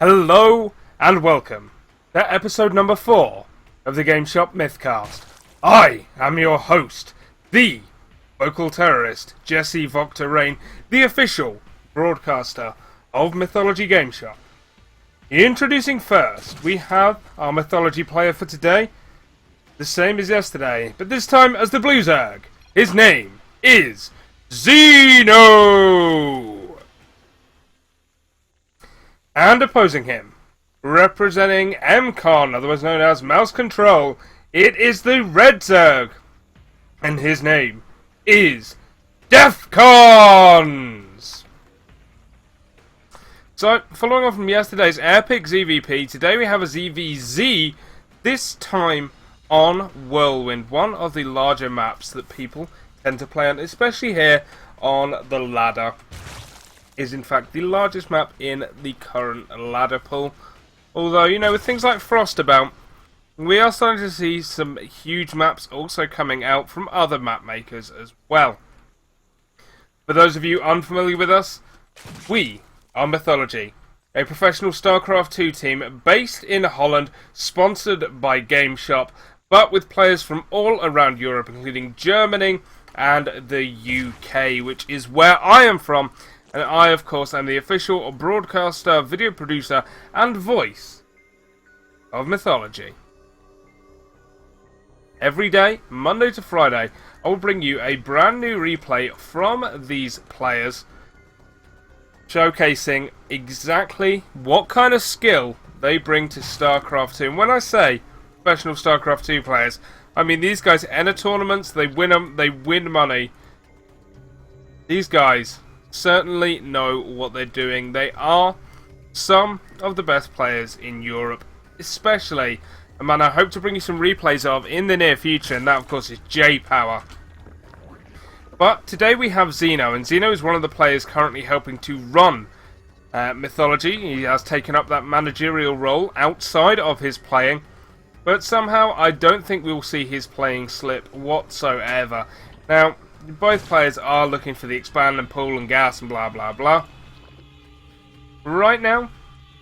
Hello and welcome to episode number 4 of the GameShop MythCast. I am your host, the vocal terrorist, Jesse Voctor Rain, the official broadcaster of Mythology GameShop. Introducing first, we have our Mythology player for today, the same as yesterday, but this time as the Blue Zerg. His name is Xeno! And opposing him, representing mCon, otherwise known as MouseControl, it is the Red Zerg. And his name is DEFQONZ! So, following on from yesterday's epic ZVP, today we have a ZVZ, this time on Whirlwind, one of the larger maps that people tend to play on, especially here on the ladder. Is in fact the largest map in the current ladder pool. Although, you know, with things like Frost about, we are starting to see some huge maps also coming out from other map makers as well. For those of you unfamiliar with us, we are Mythology, a professional Starcraft 2 team based in Holland, sponsored by GameShop, but with players from all around Europe, including Germany and the UK, which is where I am from. And I, of course, am the official broadcaster, video producer, and voice of Mythology. Every day, Monday to Friday, I will bring you a brand new replay from these players, showcasing exactly what kind of skill they bring to StarCraft 2. And when I say professional StarCraft 2 players, I mean these guys enter tournaments, they win them, they win money. These guys certainly know what they're doing. They are some of the best players in Europe, especially a man I hope to bring you some replays of in the near future, and that of course is J-Power. But today we have Xeno, and Xeno is one of the players currently helping to run Mythology. He has taken up that managerial role outside of his playing, but somehow I don't think we'll see his playing slip whatsoever. Now, both players are looking for the expand and pool and gas and blah blah blah. Right now,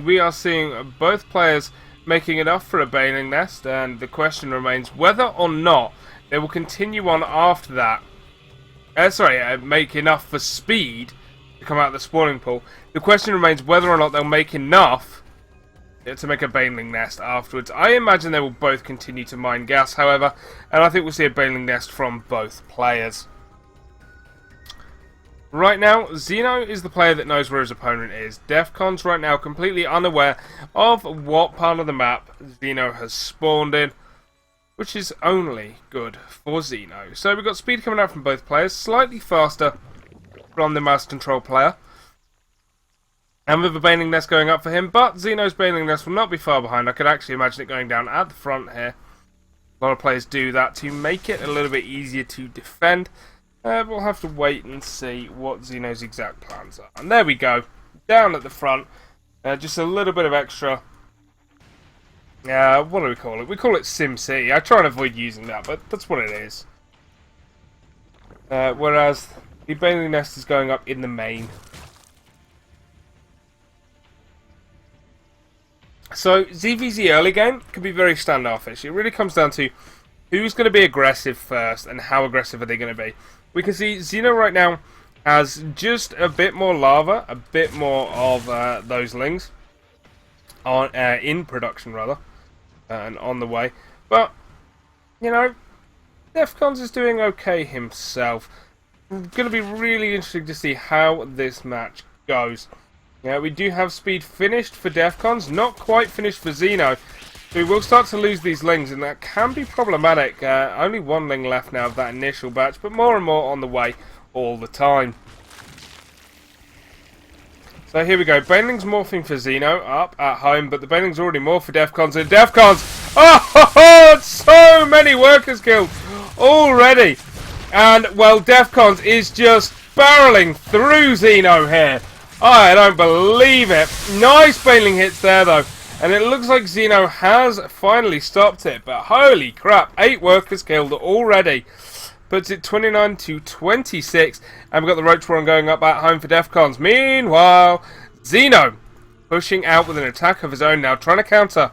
we are seeing both players making enough for a Baneling Nest, and the question remains whether or not they will continue on after that. Make enough for speed to come out of the spawning pool. The question remains whether or not they'll make enough to make a Baneling Nest afterwards. I imagine they will both continue to mine gas, however, and I think we'll see a Baneling Nest from both players. Right now, Xeno is the player that knows where his opponent is. DEFQONZ right now completely unaware of what part of the map Xeno has spawned in, which is only good for Xeno. So we've got speed coming out from both players, slightly faster from the MouseControl player, and with a Baneling Nest going up for him, but Xeno's Baneling Nest will not be far behind. I could actually imagine it going down at the front here. A lot of players do that to make it a little bit easier to defend. We'll have to wait and see what Xeno's exact plans are. And there we go, down at the front, just a little bit of extra, what do we call it? We call it SimCity. I try and avoid using that, but that's what it is. Whereas the Baneling Nest is going up in the main. So ZVZ early game can be very standoffish. It really comes down to who's going to be aggressive first and how aggressive are they going to be. We can see Xeno right now has just a bit more lava, a bit more of those lings on in production rather, and on the way. But you know, DEFQONZ is doing okay himself. It's going to be really interesting to see how this match goes. Yeah, we do have speed finished for DEFQONZ, not quite finished for Xeno. So we will start to lose these lings, and that can be problematic. Only one ling left now of that initial batch, but more and more on the way all the time. So here we go. Baneling's morphing for Xeno up at home, but the Baneling's already morphed for DEFQONZ, and DEFQONZ! Oh, so many workers killed already! And, well, DEFQONZ is just barreling through Xeno here. I don't believe it. Nice Baneling hits there, though. And it looks like Xeno has finally stopped it, but holy crap, 8 workers killed already. Puts it 29 to 26, and we've got the Roach Warren going up at home for DEFQONZ. Meanwhile, Xeno pushing out with an attack of his own now, trying to counter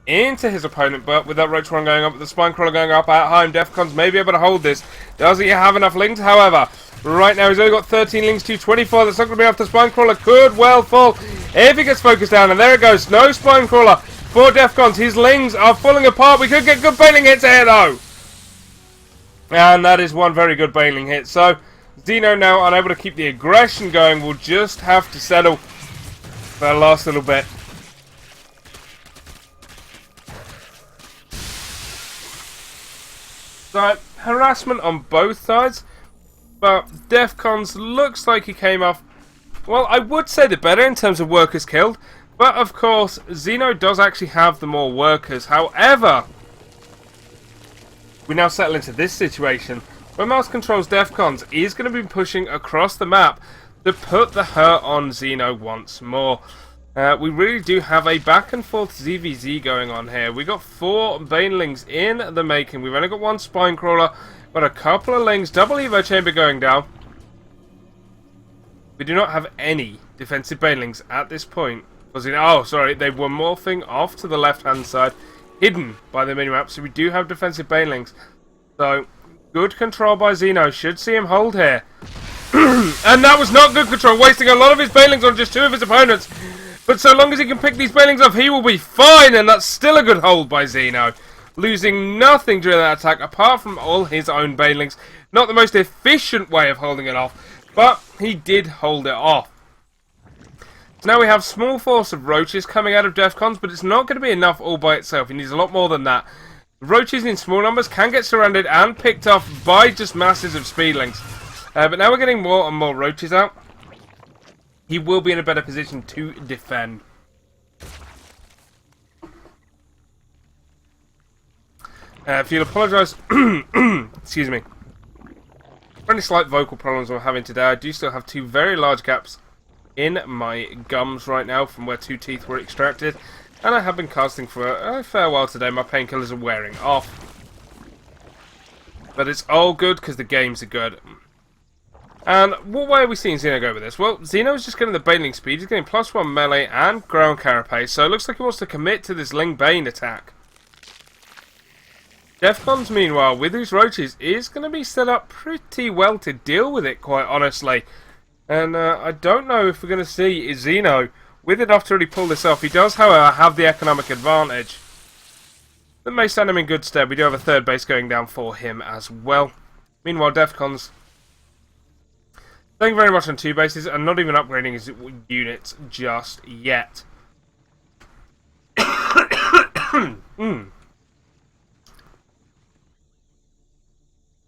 into his opponent, but with that roach run going up, with the spine crawler going up at home, DEFQONZ may be able to hold this. Does he have enough lings? However, right now he's only got 13 lings to 24. That's not going to be enough. The spine crawler could well fall if he gets focused down, and there it goes. No spine crawler for DEFQONZ. His lings are falling apart. We could get good bailing hits here though, and that is one very good bailing hit. So Xeno, now unable to keep the aggression going, will just have to settle for that last little bit. So, harassment on both sides, but DEFQONZ looks like he came off, well, I would say the better in terms of workers killed, but of course, Xeno does actually have the more workers. However, we now settle into this situation where MouseControl's DEFQONZ is going to be pushing across the map to put the hurt on Xeno once more. We really do have a back and forth ZVZ going on here. We got 4 banelings in the making. We've only got 1 spine crawler, got a couple of lings, double evo chamber going down. We do not have any defensive banelings at this point. Oh, sorry, they were morphing off to the left hand side, hidden by the minimap. So we do have defensive banelings. So good control by Xeno. Should see him hold here. And that was not good control, wasting a lot of his banelings on just 2 of his opponents. But so long as he can pick these banelings off, he will be fine, and that's still a good hold by Xeno. Losing nothing during that attack, apart from all his own banelings. Not the most efficient way of holding it off, but he did hold it off. So now we have small force of roaches coming out of DEFQONZ, but it's not going to be enough all by itself. He needs a lot more than that. Roaches in small numbers can get surrounded and picked off by just masses of speedlings. But now we're getting more and more roaches out. He will be in a better position to defend. If you'll apologise, excuse me, for any slight vocal problems I'm having today, I do still have 2 very large gaps in my gums right now from where 2 teeth were extracted, and I have been casting for a fair while today. My painkillers are wearing off, but it's all good because the games are good. And what way are we seeing Xeno go with this? Well, Xeno is just getting the bailing speed. He's getting +1 melee and ground carapace, so it looks like he wants to commit to this Ling Bane attack. DEFQONZ, meanwhile, with his roaches, is going to be set up pretty well to deal with it, quite honestly. And I don't know if we're going to see Xeno with enough to really pull this off. He does, however, have the economic advantage that may stand him in good stead. We do have a 3rd base going down for him as well. Meanwhile, DEFQONZ staying very much on 2 bases and not even upgrading his units just yet.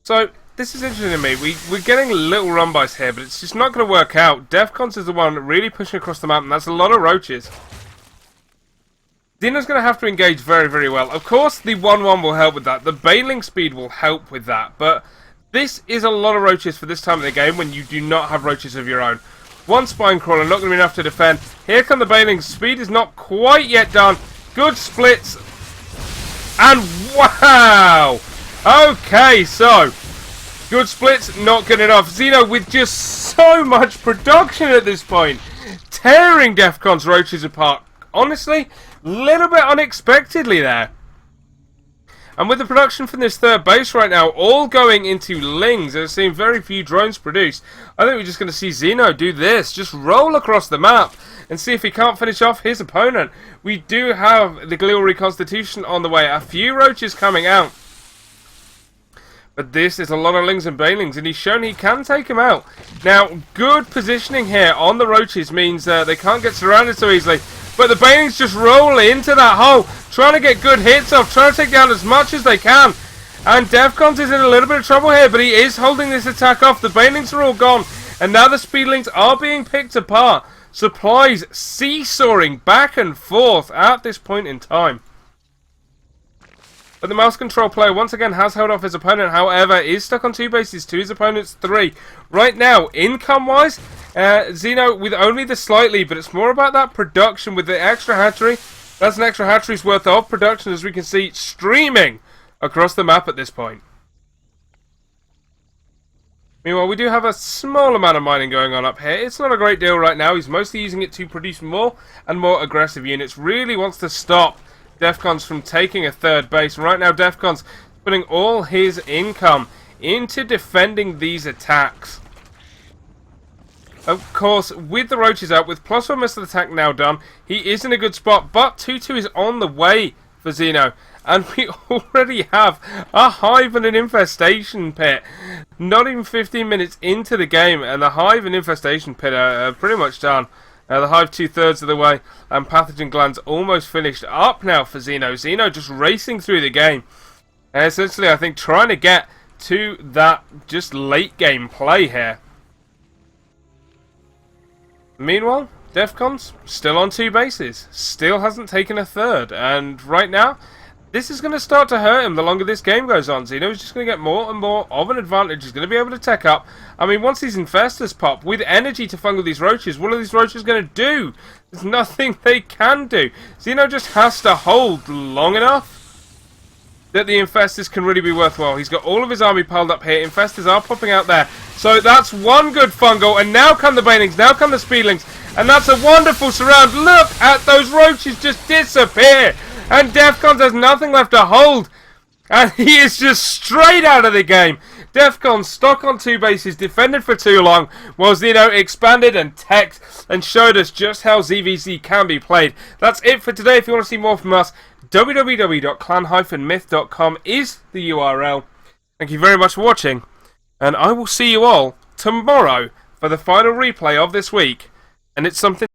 So, this is interesting to me. We're getting little run-bys here, but it's just not going to work out. DEFQONZ is the one really pushing across the map, and that's a lot of roaches. Xeno's going to have to engage very, very well. Of course, the 1-1 will help with that. The bailing speed will help with that, but this is a lot of roaches for this time of the game when you do not have roaches of your own. 1 spine crawler, not going to be enough to defend. Here come the bailings. Speed is not quite yet done. Good splits. And wow! Okay, so good splits, not good enough. Xeno with just so much production at this point. Tearing DEFQONZ roaches apart. Honestly, a little bit unexpectedly there. And with the production from this 3rd base right now, all going into lings, there's seen very few drones produced. I think we're just going to see Xeno do this. Just roll across the map and see if he can't finish off his opponent. We do have the glial reconstitution on the way. A few roaches coming out. But this is a lot of lings and banelings, and he's shown he can take him out. Now, good positioning here on the roaches means they can't get surrounded so easily. But the banelings just roll into that hole, trying to get good hits off, trying to take down as much as they can. And DEFQONZ is in a little bit of trouble here, but he is holding this attack off. The banelings are all gone, and now the speedlings are being picked apart. Supplies seesawing back and forth at this point in time. But the MouseControl player once again has held off his opponent, however, is stuck on 2 bases to his opponent's 3. Right now, income-wise, Xeno with only the slightly, but it's more about that production with the extra hatchery. That's an extra hatchery's worth of production, as we can see, streaming across the map at this point. Meanwhile, we do have a small amount of mining going on up here. It's not a great deal right now. He's mostly using it to produce more and more aggressive units. Really wants to stop DEFQONZ from taking a third base. And right now, DEFQONZ putting all his income into defending these attacks. Of course, with the roaches out, with +1 missile attack now done, he is in a good spot, but 2-2 is on the way for Xeno. And we already have a hive and an infestation pit. Not even 15 minutes into the game, and the hive and infestation pit are pretty much done. The hive 2/3 of the way, and pathogen glands almost finished up now for Xeno. Xeno just racing through the game. And essentially, I think, trying to get to that just late game play here. Meanwhile, DEFQONZ still on 2 bases, still hasn't taken a third, and right now, this is going to start to hurt him the longer this game goes on. Xeno's just going to get more and more of an advantage. He's going to be able to tech up. I mean, once these infestors pop, with energy to fungal these roaches, what are these roaches going to do? There's nothing they can do. Xeno just has to hold long enough that the infestors can really be worthwhile. He's got all of his army piled up here. Infestors are popping out there. So that's one good fungal, and now come the banelings, now come the speedlings, and that's a wonderful surround. Look at those roaches just disappear, and DEFQONZ has nothing left to hold, and he is just straight out of the game. DEFQONZ stuck on 2 bases, defended for too long, while Xeno expanded and teched and showed us just how ZVZ can be played. That's it for today. If you want to see more from us, www.clan-myth.com is the URL. Thank you very much for watching, and I will see you all tomorrow for the final replay of this week, and it's something